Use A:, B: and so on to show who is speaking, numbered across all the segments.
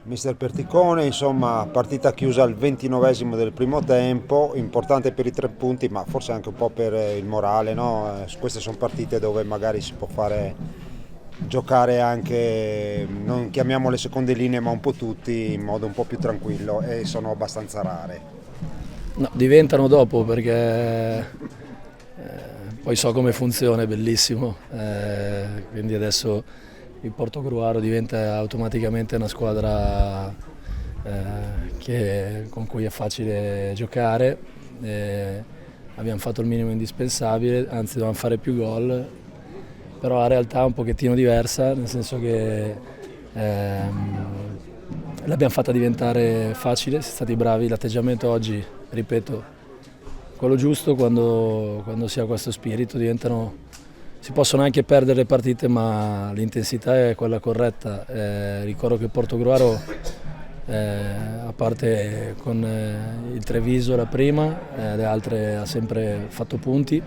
A: Mister Perticone, insomma, partita chiusa al 29esimo del primo tempo, importante per i 3 punti, ma forse anche un po' per il morale, no? Queste sono partite dove magari si può fare giocare anche, non chiamiamole seconde linee, ma un po' tutti in modo un po' più tranquillo, e sono abbastanza rare.
B: No, diventano dopo perché poi so come funziona, è bellissimo, quindi adesso il Portogruaro diventa automaticamente una squadra con cui è facile giocare. Abbiamo fatto il minimo indispensabile, anzi dovevamo fare più gol, però la realtà è un pochettino diversa, nel senso che l'abbiamo fatta diventare facile, siamo stati bravi, l'atteggiamento oggi, ripeto, quello giusto. Quando si ha questo spirito si possono anche perdere le partite, ma l'intensità è quella corretta. Ricordo che il Portogruaro, a parte con il Treviso la prima, le altre ha sempre fatto punti,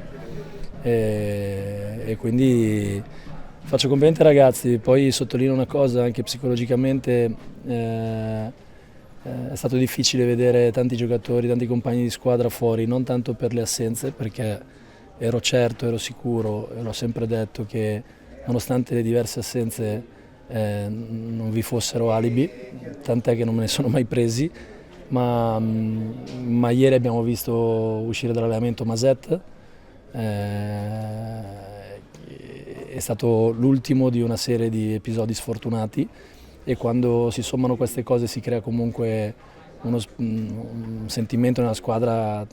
B: e quindi faccio complimenti ai ragazzi. Poi sottolineo una cosa, anche psicologicamente è stato difficile vedere tanti giocatori, tanti compagni di squadra fuori, non tanto per le assenze, perché ero certo, ero sicuro, e l'ho sempre detto, che nonostante le diverse assenze non vi fossero alibi, tant'è che non me ne sono mai presi, ma ieri abbiamo visto uscire dall'allenamento Maset, è stato l'ultimo di una serie di episodi sfortunati, e quando si sommano queste cose si crea comunque un sentimento nella squadra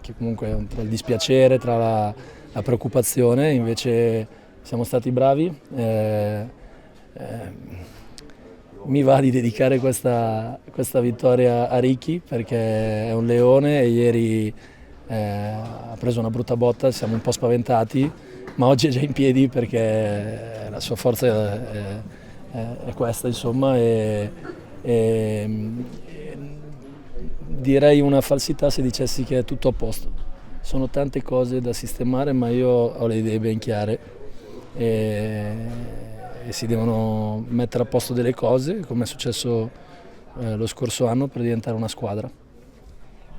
B: che comunque tra il dispiacere, tra la preoccupazione. Invece siamo stati bravi. Mi va di dedicare questa vittoria a Ricky, perché è un leone e ieri ha preso una brutta botta, siamo un po' spaventati, ma oggi è già in piedi perché la sua forza è questa, insomma, direi una falsità se dicessi che è tutto a posto. Sono tante cose da sistemare, ma io ho le idee ben chiare e si devono mettere a posto delle cose, come è successo lo scorso anno, per diventare una squadra.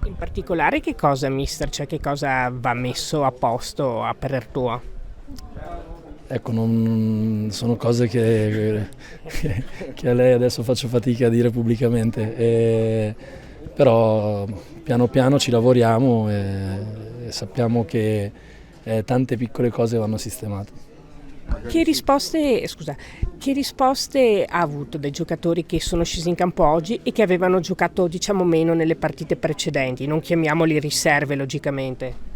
C: In particolare che cosa, mister? Cioè che cosa va messo a posto a parer tuo?
B: Ecco, sono cose che a lei adesso faccio fatica a dire pubblicamente, però piano piano ci lavoriamo e sappiamo che tante piccole cose vanno sistemate.
C: Che risposte ha avuto dai giocatori che sono scesi in campo oggi e che avevano giocato, diciamo, meno nelle partite precedenti? Non chiamiamoli riserve, logicamente.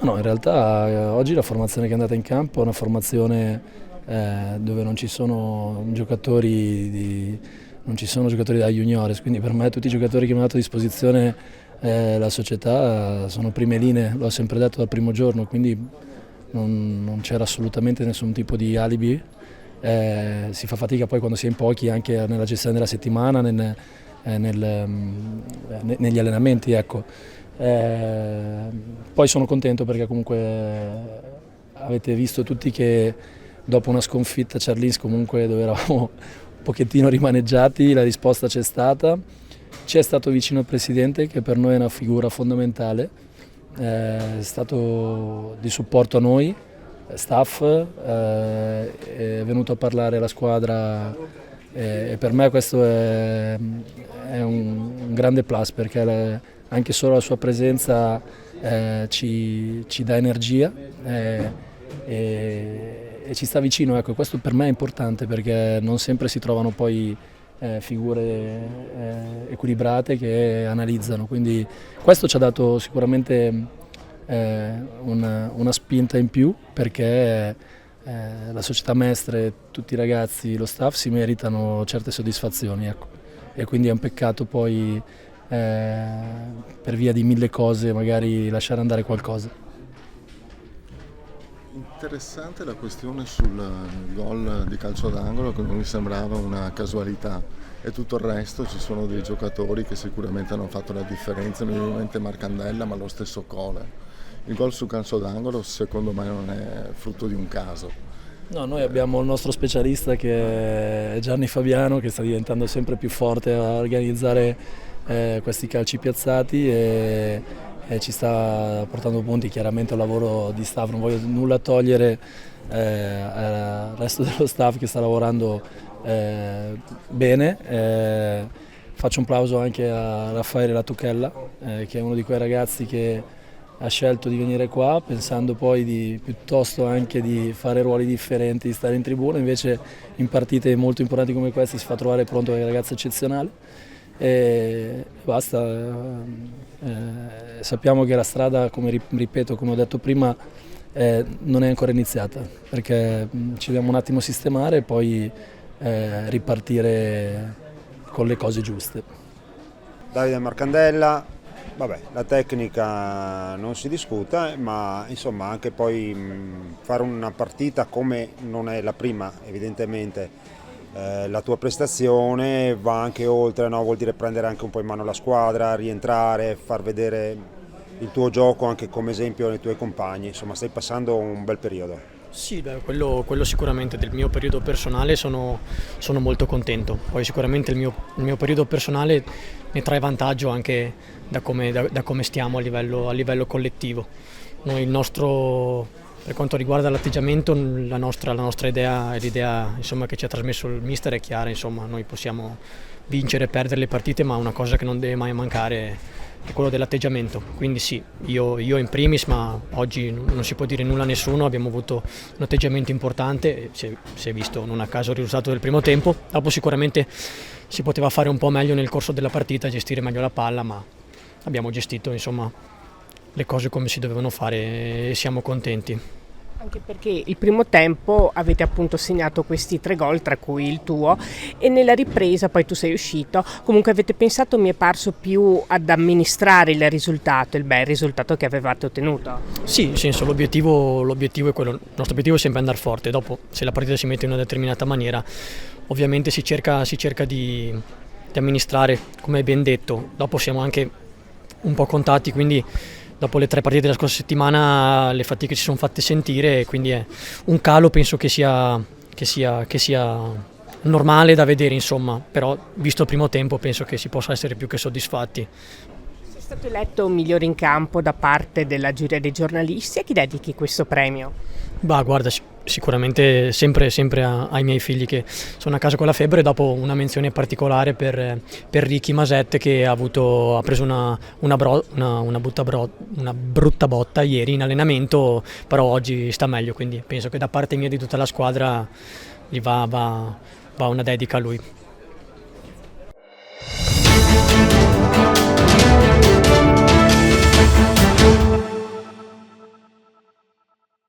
B: No, in realtà oggi la formazione che è andata in campo è una formazione dove non ci sono giocatori da juniores, quindi per me tutti i giocatori che mi ha dato a disposizione la società sono prime linee, l'ho sempre detto dal primo giorno, quindi non c'era assolutamente nessun tipo di alibi. Si fa fatica poi quando si è in pochi anche nella gestione della settimana, negli allenamenti, ecco. Poi sono contento perché comunque avete visto tutti che dopo una sconfitta a Charlins, comunque dove eravamo un pochettino rimaneggiati, la risposta c'è stata. Ci è stato vicino il presidente, che per noi è una figura fondamentale, è stato di supporto a noi, staff, è venuto a parlare alla squadra, e per me questo è un grande plus, perché anche solo la sua presenza ci dà energia e ci sta vicino. Ecco, questo per me è importante, perché non sempre si trovano poi figure equilibrate che analizzano, quindi questo ci ha dato sicuramente una spinta in più, perché la società mestre, tutti i ragazzi, lo staff si meritano certe soddisfazioni, ecco. E quindi è un peccato poi per via di mille cose magari lasciare andare qualcosa.
D: Interessante la questione sul gol di calcio d'angolo, che non mi sembrava una casualità, e tutto il resto ci sono dei giocatori che sicuramente hanno fatto la differenza, non mi viene in mente Marcandella, ma lo stesso Cole. il gol sul calcio d'angolo secondo me non è frutto di un caso.
B: No, noi abbiamo il nostro specialista che è Gianni Fabiano, che sta diventando sempre più forte a organizzare questi calci piazzati e ci sta portando punti. Chiaramente è un lavoro di staff, non voglio nulla togliere al resto dello staff che sta lavorando bene. Faccio un plauso anche a Raffaele Latuchella, che è uno di quei ragazzi che ha scelto di venire qua pensando poi piuttosto anche di fare ruoli differenti, di stare in tribuna, invece in partite molto importanti come queste si fa trovare pronto, è un ragazzo eccezionale e basta. Sappiamo che la strada, come ripeto, come ho detto prima, non è ancora iniziata, perché ci dobbiamo un attimo sistemare e poi ripartire con le cose giuste.
A: Davide Marcandella, vabbè, la tecnica non si discuta, ma insomma anche poi fare una partita come non è la prima, evidentemente la tua prestazione va anche oltre, no? Vuol dire prendere anche un po' in mano la squadra, rientrare, far vedere il tuo gioco anche come esempio ai tuoi compagni, insomma stai passando un bel periodo.
E: Sì, beh, quello sicuramente. Del mio periodo personale sono molto contento, poi sicuramente il mio periodo personale ne trae vantaggio anche da come stiamo a livello collettivo. Noi per quanto riguarda l'atteggiamento, la nostra idea e l'idea, insomma, che ci ha trasmesso il mister è chiara, insomma, noi possiamo vincere e perdere le partite, ma una cosa che non deve mai mancare è quello dell'atteggiamento. Quindi sì, io in primis, ma oggi non si può dire nulla a nessuno, abbiamo avuto un atteggiamento importante, si è visto non a caso il risultato del primo tempo. Dopo sicuramente si poteva fare un po' meglio nel corso della partita, gestire meglio la palla, ma abbiamo gestito, insomma, le cose come si dovevano fare e siamo contenti.
C: Anche perché il primo tempo avete appunto segnato questi 3 gol, tra cui il tuo, e nella ripresa poi tu sei uscito. Comunque avete pensato, mi è parso, più ad amministrare il risultato, il bel risultato che avevate ottenuto.
E: Sì, nel senso, l'obiettivo è quello, il nostro obiettivo è sempre andare forte. Dopo, se la partita si mette in una determinata maniera, ovviamente si cerca di amministrare, come hai ben detto. Dopo siamo anche un po' contati, quindi dopo le 3 partite della scorsa settimana le fatiche si sono fatte sentire, quindi è un calo, penso che sia normale da vedere, insomma, però visto il primo tempo penso che si possa essere più che soddisfatti.
C: Sei stato eletto migliore in campo da parte della giuria dei giornalisti, a chi dedichi questo premio?
E: Bah, guarda, sicuramente sempre ai miei figli che sono a casa con la febbre, dopo una menzione particolare per Ricky Masette, che ha preso una brutta botta ieri in allenamento, però oggi sta meglio, quindi penso che da parte mia e di tutta la squadra gli va una dedica a lui.